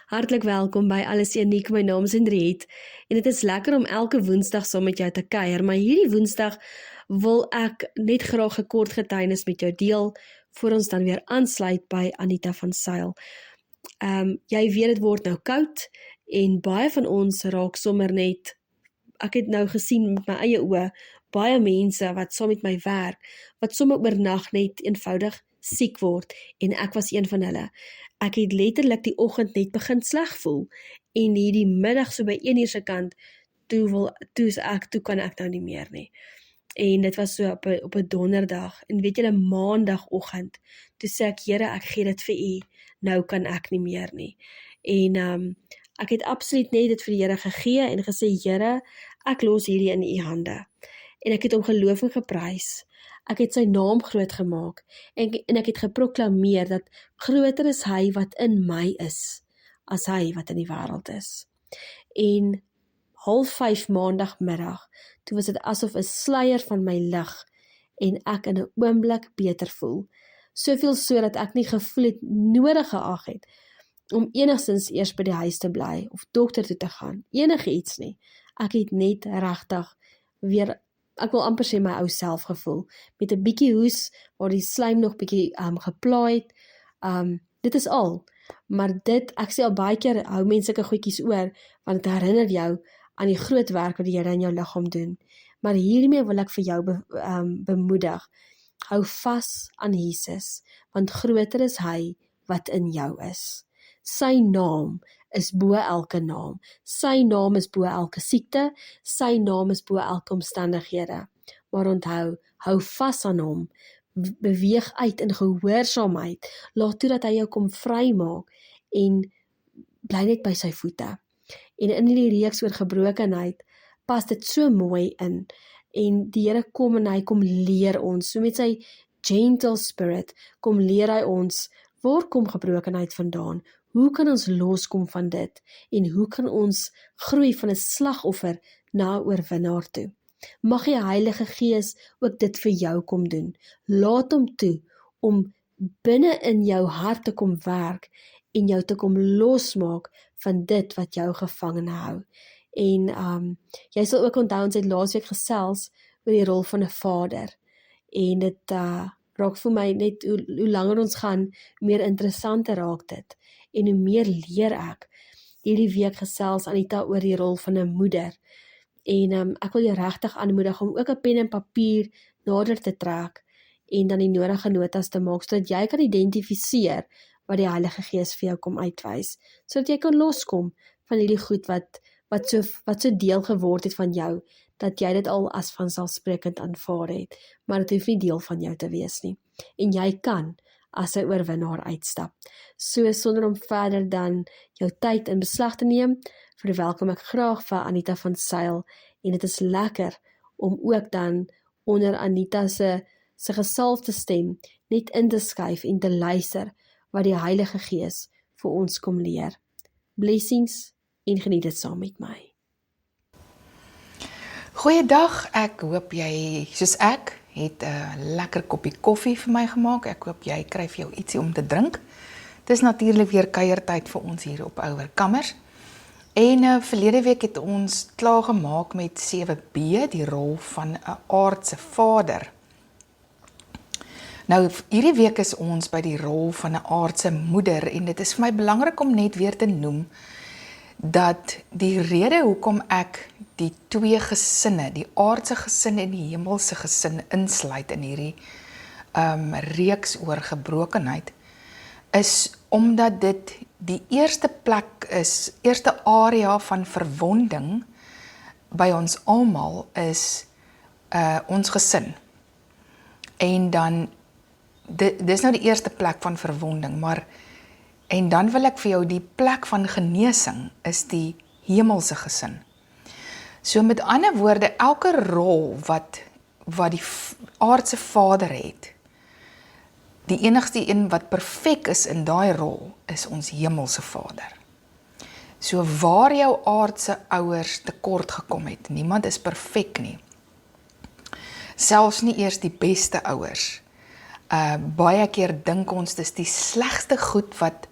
Hartlik welkom by Alles Uniek. My naam is Henriette en dit is lekker om elke Woensdag saam met jou te kuier, maar hierdie Woensdag wil ek net graag 'n kort getuienis met jou deel voor ons dan weer aansluit by Anita van Sail. Jy weet dit word nou koud en baie van ons raak sommer net, ek het nou gesien met my eie oë, baie mense wat saam met my werk, wat sommer oornag net eenvoudig siek word en ek was een van hulle. Ek het letterlik die oggend net begin sleg voel en hierdie middag so by 1 uur se kant, toe kan ek nou nie meer nie. En dit was so op 'n donderdag en weet julle maandagoggend, toe sê ek, Here, ek gee dit vir U, nou kan ek nie meer nie. En ek het absoluut net dit vir die Here gegee en gesê, Here, ek los hierdie in U hande. En ek het hom geloof en geprys. Ek het sy naam groot gemaak en ek het geproklameer dat groter is hy wat in my is, as hy wat in die wêreld is. En 4:30 maandagmiddag, toe was dit asof 'n sluier van my lig en ek in 'n oomblik beter voel. Soveel so dat ek nie gevoel het nodig geag het om enigstens eers by die huis te bly of dokter toe te gaan, enige iets nie. Ek het net regtig weer, ek wil amper sê my ou self gevoel, met 'n bietjie hoes, waar die slijm nog bietjie geplaai het, dit is al, maar ek sê al baie keer, hou mense sulke goedjies oor, want dit herinner jou aan die groot werk wat die Here in jou liggaam doen, maar hiermee wil ek vir jou bemoedig, hou vas aan Jesus, want groter is hy wat in jou is. Sy naam is bo elke naam. Sy naam is bo elke siekte, sy naam is bo elke omstandighede. Maar onthou, hou vas aan hom, beweeg uit in gehoorsaamheid, laat toe dat hy jou kom vrymaak en bly net by sy voete. En in die reeks oor gebrokenheid pas dit so mooi in. En die Here kom en hy kom leer ons, so met sy gentle spirit, kom leer hy ons, waar kom gebrokenheid vandaan? Hoe kan ons loskom van dit? En hoe kan ons groei van 'n slagoffer na 'n oorwinnaar toe? Mag die Heilige Gees ook dit vir jou kom doen. Laat hom toe om binne in jou hart te kom werk en jou te kom losmaak van dit wat jou gevangene hou. En jy sal ook onthou, ons het laasweek gesels oor die rol van 'n vader. En dit raak vir my net, hoe langer ons gaan, hoe meer interessanter raak dit. En hoe meer leer ek. Hierdie week gesels Anita oor die rol van 'n moeder. En ek wil jou regtig aanmoedig om ook 'n pen en papier nader te trek en dan die nodige notas te maak, sodat jy kan identifiseer wat die Heilige Gees vir jou kom uitwys, sodat jy kan loskom van hierdie goed wat so deel geword het van jou, dat jy dit al as vanselfsprekend aanvaar het, maar dit hoef nie deel van jou te wees nie. En jy kan as 'n oorwinnaar uitstap. So sonder om verder dan jou tyd in beslag te neem, verwelkom ek graag vir Anita van Sail, en dit is lekker om ook dan onder Anita se gesalfde stem net in te skuif en te luister wat die Heilige Gees vir ons kom leer. Blessings en geniet dit saam met my. Goeiedag, ek hoop jy, soos ek, het 'n lekker koppie koffie vir my gemaak. Ek hoop jy kry vir jou ietsie om te drink. Dit is natuurlik weer kuiertyd vir ons hier op Ouerkamers. En verlede week het ons klaar gemaak met 7B, die rol van 'n aardse vader. Nou, hierdie week is ons by die rol van 'n aardse moeder, en dit is vir my belangrik om net weer te noem, dat die rede hoekom ek die twee gesinne, die aardse gesin en die hemelse gesin insluit in hierdie reeks oor gebrokenheid, is omdat dit die eerste plek is, eerste area van verwonding by ons almal is ons gesin. En dan, dis nou die eerste plek van verwonding, maar en dan wil ek vir jou, die plek van genesing is die hemelse gesin. So met ander woorde, elke rol wat die aardse vader het, die enigste een wat perfek is in daai rol, is ons hemelse Vader. So waar jou aardse ouers tekort gekom het, niemand is perfek nie. Selfs nie eers die beste ouers. Baie keer dink ons dis die slegste goed wat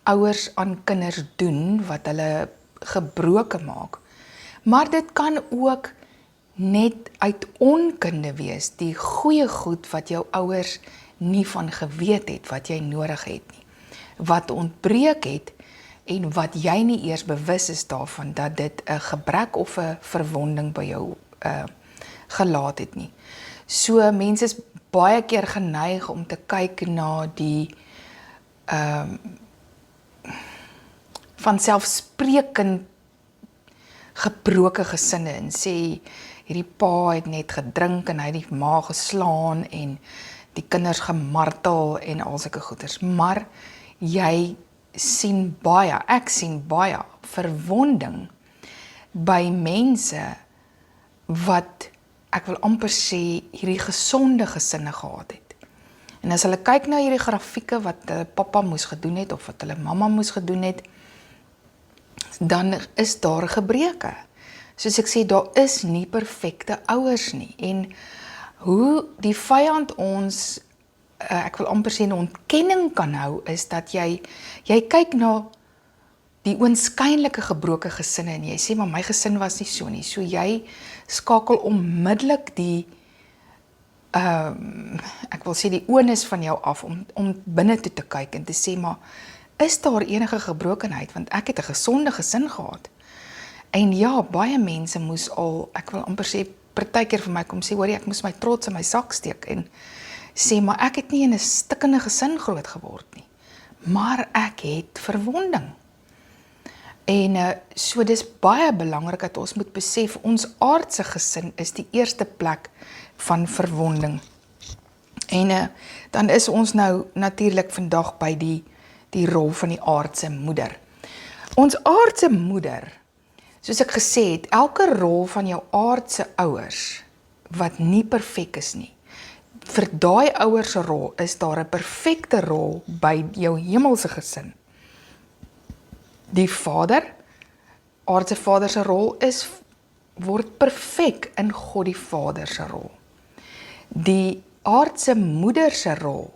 ouers aan kinders doen wat hulle gebroken maak. Maar dit kan ook net uit onkunde wees, die goeie goed wat jou ouers nie van geweet het, wat jy nodig het nie. Wat ontbreek het, en wat jy nie eers bewus is daarvan, dat dit 'n gebrek of 'n verwonding by jou gelaat het nie. So, mense is baie keer geneig om te kyk na die vanselfsprekend gebroke gesinne en sê, hierdie pa het net gedrink en hy het die ma geslaan en die kinders gemartel en al sulke goeders. Maar jy sien baie, ek sien baie verwonding by mense wat, ek wil amper sê, hierdie gesonde gesinne gehad het. En as hulle kyk na hierdie grafieke wat hulle pappa moes gedoen het, of wat hulle mamma moes gedoen het, dan is daar gebreke. Soos ek sê, daar is nie perfekte ouers nie. En hoe die vyand ons, ek wil amper sê, 'n ontkenning kan hou, is dat jy kyk na die oënskynlike gebroke gesinne, en jy sê, maar my gesin was nie so nie. So jy skakel onmiddellik die, ek wil sê, die onus van jou af, om binne toe te kyk, en te sê, maar is daar enige gebrokenheid, want ek het 'n gesonde gesin gehad. En ja, baie mense moes al, ek wil amper sê, partykeer vir my kom sê, hoorie, ek moes my trots in my sak steek, en sê, maar ek het nie in 'n stikkende gesin groot geword nie, maar ek het verwonding. En so dis baie belangrik dat ons moet besef, ons aardse gesin is die eerste plek van verwonding. En dan is ons nou natuurlik vandag by die rol van die aardse moeder. Ons aardse moeder, soos ek gesê het, elke rol van jou aardse ouers, wat nie perfek is nie, vir daai ouers se rol is daar 'n perfekte rol by jou hemelse gesin. Die vader, aardse vader se rol word perfek in God die Vader se rol. Die aardse moeder se rol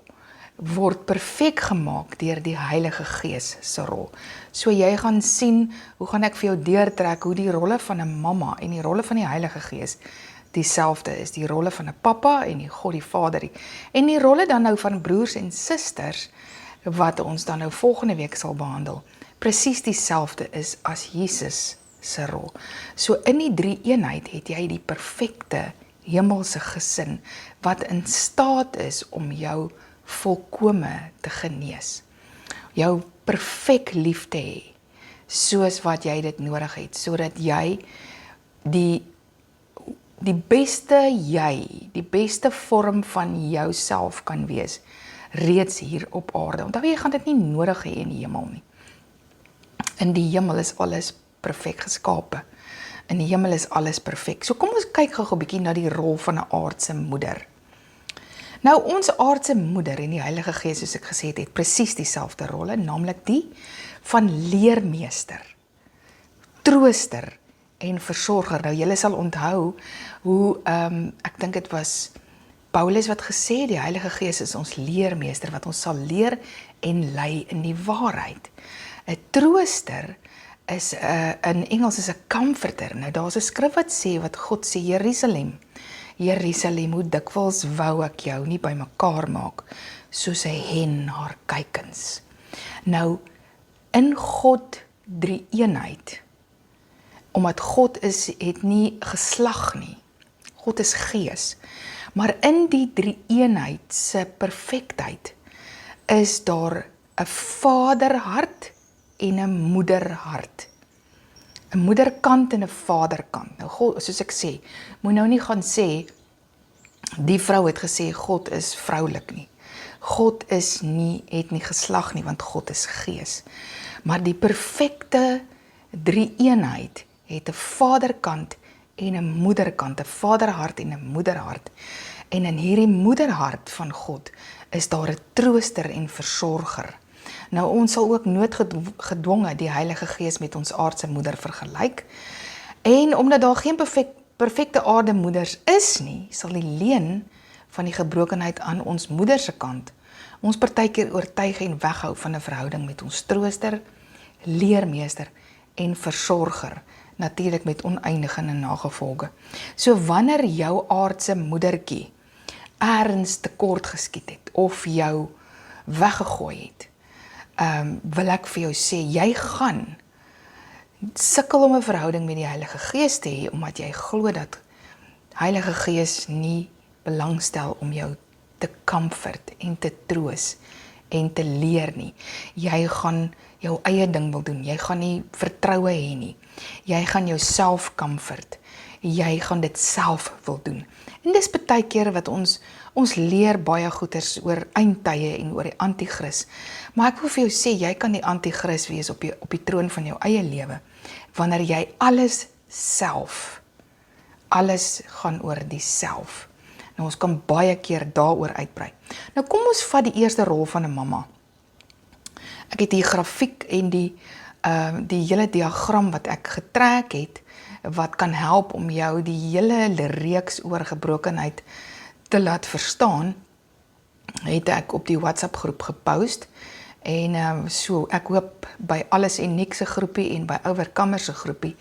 word perfek gemaak deur die Heilige Gees se rol. So jy gaan sien, hoe gaan ek vir jou deurtrek, hoe die rolle van 'n mamma en die rolle van die Heilige Gees dieselfde is, die rolle van 'n pappa en die God die Vader. En die rolle dan nou van broers en susters, wat ons dan nou volgende week sal behandel, presies dieselfde is as Jesus se rol. So in die drie eenheid het jy die perfekte hemelse gesin, wat in staat is om jou volkome te genees. Jou perfek lief te hê, soos wat jy dit nodig het, sodat jy die beste jy, die beste vorm van jouself kan wees, reeds hier op aarde. Want jy gaan dit nie nodig hê in die hemel nie. In die hemel is alles perfek geskape. In die hemel is alles perfek. So kom ons kyk gou 'n bietjie na die rol van 'n aardse moeder. Nou ons aardse moeder en die Heilige Gees, soos ek gesê het presies dieselfde rolle, naamlik die van leermeester, trooster en versorger. Nou julle sal onthou hoe, ek dink dit was Paulus wat gesê, die Heilige Gees is ons leermeester, wat ons sal leer en lei in die waarheid. 'n Trooster is, in Engels is 'n comforter. Nou daar's 'n skrif wat sê, wat God sê, Jerusalem, Jerusalem, hoe dikwels wou ek jou nie bymekaar maak, soos 'n hen haar kuikens. Nou, in God drie eenheid, omdat God het nie geslag nie, God is gees, maar in die drie eenheid se perfektheid, is daar 'n vaderhart en 'n moederhart. 'n moederkant en 'n vaderkant. Nou, God, soos ek sê, moet nou nie gaan sê, die vrou het gesê, God is vroulik nie. God het nie geslag nie, want God is gees. Maar die perfekte drie eenheid het 'n vaderkant en 'n moederkant, 'n vaderhart en 'n moederhart. En in hierdie moederhart van God is daar 'n trooster en versorger. Nou, ons sal ook noodgedwonge die Heilige Gees met ons aardse moeder vergelyk. En omdat daar geen perfekte aardemoeders is nie, sal die leen van die gebrokenheid aan ons moeder se kant ons partykeer oortuig en weghou van 'n verhouding met ons trooster, leermeester en versorger, natuurlik met oneindige nagevolge. So wanneer jou aardse moedertjie ergens tekort geskiet het of jou weggegooi het, wil ek vir jou sê, jy gaan sukkel om 'n verhouding met die Heilige Gees te hê, omdat jy glo dat Heilige Gees nie belangstel om jou te comfort en te troos en te leer nie. Jy gaan jou eie ding wil doen, jy gaan nie vertroue hê nie. Jy gaan jouself comfort, jy gaan dit self wil doen. En dis baie keer wat ons leer baie goeders oor eindtye en oor die anti-kris. Maar ek wil vir jou sê, jy kan die anti-kris wees op die troon van jou eie lewe, wanneer jy alles gaan oor die self. Nou ons kan baie keer daaroor uitbrei. Nou kom ons vat die eerste rol van 'n mamma. Ek het die grafiek en die hele diagram wat ek getrek het, wat kan help om jou die hele reeks oor gebrokenheid te laat verstaan, het ek op die WhatsApp groep gepost. En so, ek hoop by Alles Uniek se groepie en by Overcomer se groepie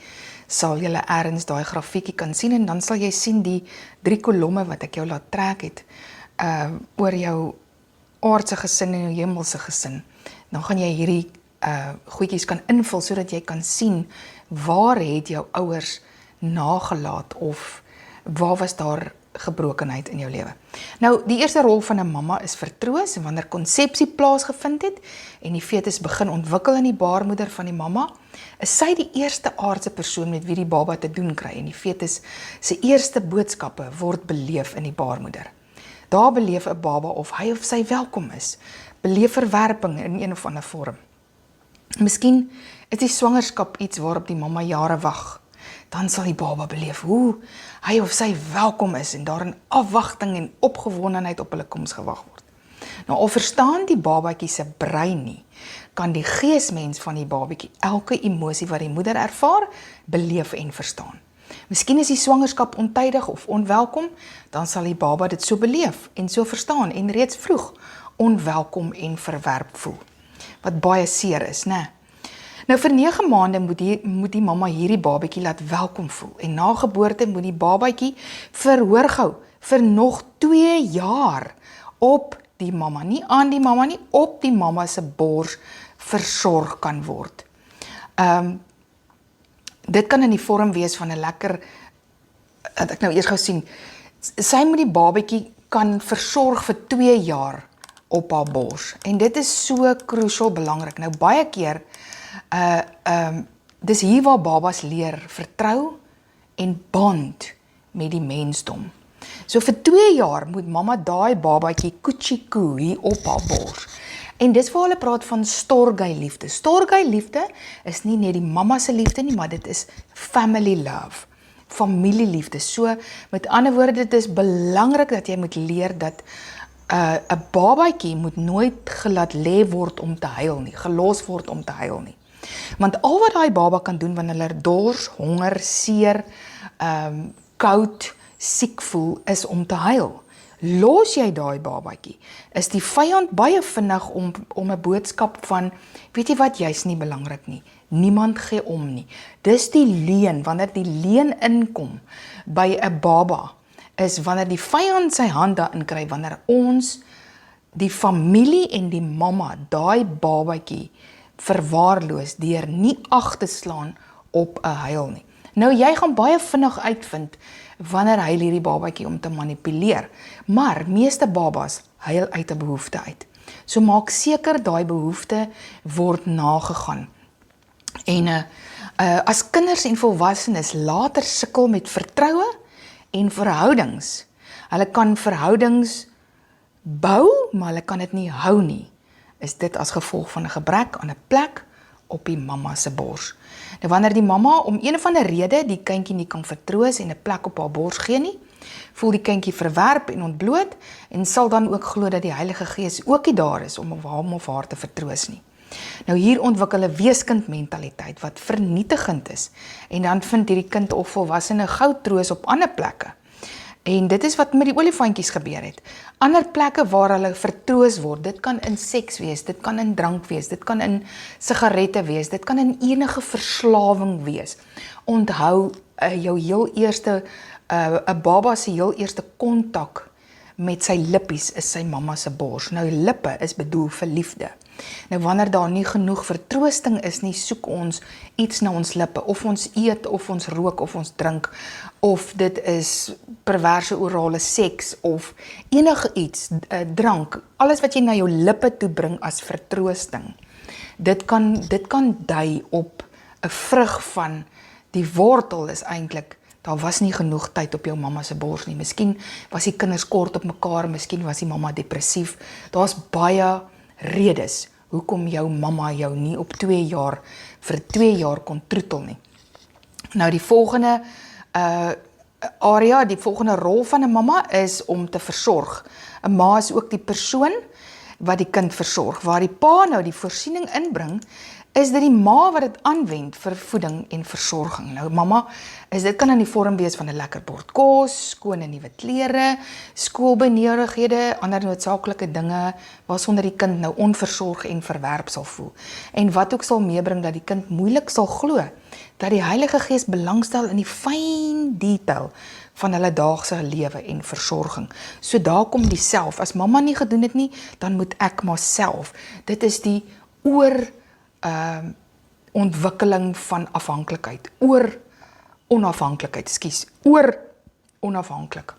sal julle ergens daai grafiekie kan sien, en dan sal jy sien die 3 kolomme wat ek jou laat trek het, oor jou aardse gesin en jou hemelse gesin. Dan gaan jy hierdie goedjies kan invul, sodat jy kan sien, waar het jou ouers nagelaat, of waar was daar gebrokenheid in jou lewe. Nou, die eerste rol van 'n mamma is vertroos, en wanneer konsepsie plaasgevind het, en die fetus begin ontwikkel in die baarmoeder van die mamma, is sy die eerste aardse persoon met wie die baba te doen kry, en die fetus se eerste boodskappe word beleef in die baarmoeder. Daar beleef 'n baba of hy of sy welkom is, beleef verwerping in een of ander vorm. Miskien is die swangerskap iets waarop die mamma jare wag. Dan sal die baba beleef hoe hy of sy welkom is, en daar in afwagting en opgewondenheid op hulle koms gewag word. Nou, al verstaan die babatjie se brein nie, kan die geesmens van die babatjie elke emosie wat die moeder ervaar, beleef en verstaan. Miskien is die swangerskap ontydig of onwelkom, dan sal die baba dit so beleef en so verstaan, en reeds vroeg onwelkom en verwerp voel. Wat baie seer is, né? Nou, vir 9 maande moet die mamma hierdie babatjie laat welkom voel, en na geboorte moet die babatjie verhoor gehou vir nog 2 jaar op die mamma, nie aan die mamma nie, op die mamma se bors versorg kan word. Dit kan in die vorm wees van 'n lekker, dat ek nou eers gou sien, sy moet die babatjie kan versorg vir 2 jaar op haar bors, en dit is so crucial belangrik. Nou, baie keer, dis hier waar babas leer vertrou en bond met die mensdom. So vir 2 jaar moet mamma daai babatjie koetjie-koe hier op haar bors. En dis waar hulle praat van storgai liefde. Storgai liefde is nie net die mamma se liefde nie, maar dit is family love, familieliefde. So, met ander woorde, dit is belangrik dat jy moet leer dat 'n babatjie moet nooit gelaat lê word om te huil nie, gelos word om te huil nie. Want al wat daai baba kan doen wanneer hulle dors, honger, seer, koud, siek voel, is om te huil. Los jy daai babatjie, is die vyand baie vinnig om 'n boodskap van, weet jy wat, jy's nie belangrik nie, niemand gee om nie. Dis die leuen, wanneer die leuen inkom by 'n baba, is wanneer die vyand sy hand daarin kry, wanneer ons, die familie en die mamma, daai babatjie verwaarloos deur nie ag te slaan op 'n huil nie. Nou, jy gaan baie vinnig uitvind wanneer huil hierdie babatjie om te manipuleer, maar meeste babas huil uit 'n behoefte uit. So maak seker daai behoefte word nagegaan. En as kinders en volwassenes later sukkel met vertroue en verhoudings, hulle kan verhoudings bou, maar hulle kan dit nie hou nie, is dit as gevolg van 'n gebrek aan 'n plek op die mamma se bors. Nou, wanneer die mamma om een of ander rede die kindjie nie kan vertroos en 'n plek op haar bors gee nie, voel die kindjie verwerp en ontbloot, en sal dan ook glo dat die Heilige Gees ook nie daar is om hom of haar te vertroos nie. Nou, hier ontwikkel 'n weeskindmentaliteit wat vernietigend is, en dan vind hierdie kind of volwassene gou troos op ander plekke. En dit is wat met die olifantjies gebeur het. Ander plekke waar hulle vertroos word, dit kan in seks wees, dit kan in drank wees, dit kan in sigarette wees, dit kan in enige verslawing wees. Onthou, jou heel eerste, 'n baba se heel eerste kontak met sy lippies is sy mamma se bors. Nou lippe is bedoel vir liefde. Nou wanneer daar nie genoeg vertroosting is nie, soek ons iets na ons lippe, of ons eet, of ons rook, of ons drink, of dit is perverse orale seks, of enige iets, drank, alles wat jy na jou lippe toe bring as vertroosting. Dit kan dui op 'n vrug van die wortel is eintlik, daar was nie genoeg tyd op jou mamma se bors nie. Miskien was die kinders kort op mekaar, miskien was die mamma depressief. Daar's baie redes hoekom jou mamma jou nie op 2 jaar, vir 2 jaar kon troetel nie. Nou die volgende area, die volgende rol van 'n mamma is om te versorg. 'n Ma is ook die persoon wat die kind versorg. Waar die pa nou die voorsiening inbring, is dit die ma wat dit aanwend vir voeding en versorging. Nou mamma, dit kan in die vorm wees van 'n lekker bord kos, skone nuwe klere, skoolbenodighede, ander noodsaaklike dinge waarsonder die kind nou onversorg en verwerp sal voel. En wat ook sal meebring dat die kind moeilik sal glo dat die Heilige Gees belangstel in die fyn detail van hulle daagse lewe en versorging. So daar kom die self. As mamma nie gedoen het nie, dan moet ek maar self. Dit is die ontwikkeling van afhanklikheid, oor onafhanklik.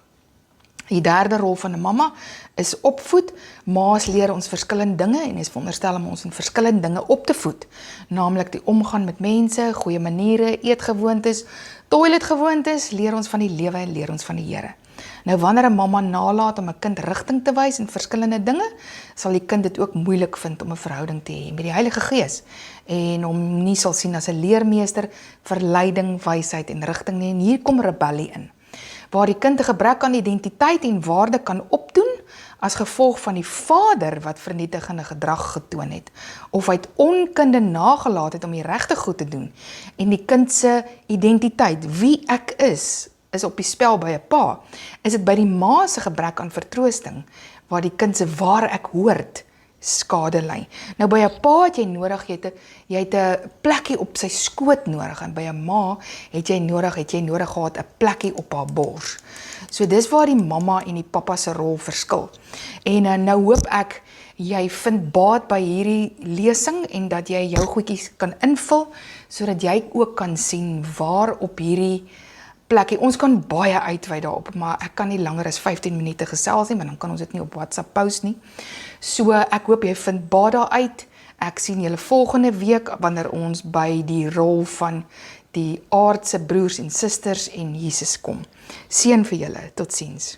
Die derde rol van 'n mamma is opvoed. Ma's leer ons verskillende dinge en is veronderstel om ons in verskillende dinge op te voed, naamlik die omgaan met mense, goeie maniere, eetgewoontes, toiletgewoontes, leer ons van die lewe en leer ons van die Here. Nou wanneer 'n mamma nalat om 'n kind rigting te wys in verskillende dinge, sal die kind dit ook moeilik vind om 'n verhouding te hê met die Heilige Gees en hom nie sal sien as 'n leermeester vir leiding, wysheid en rigting nie. En hier kom rebellie in, waar die kind 'n gebrek aan identiteit en waarde kan opdoen as gevolg van die vader wat vernietigende gedrag getoon het, of uit onkunde nagelaat het om die regte goed te doen, en die kind se identiteit, wie ek is op die spel by 'n pa, is dit by die ma se gebrek aan vertroosting, waar die kind se waar ek hoort skade ly. Nou by 'n pa het jy nodig, jy het 'n plekkie op sy skoot nodig, en by 'n ma het jy nodig gehad 'n plekkie op haar bors. So dis waar die mamma en die pappa se rol verskil. En nou hoop ek jy vind baat by hierdie lesing en dat jy jou goedjies kan invul, sodat jy ook kan sien waar op hierdie plekkie. Ons kan baie uitwy daarop, maar ek kan nie langer as 15 minute gesels nie, want dan kan ons dit nie op WhatsApp post nie. So ek hoop jy vind baie daaruit. Ek sien julle volgende week wanneer ons by die rol van die aardse broers en susters en Jesus kom. Seën vir julle. Totsiens.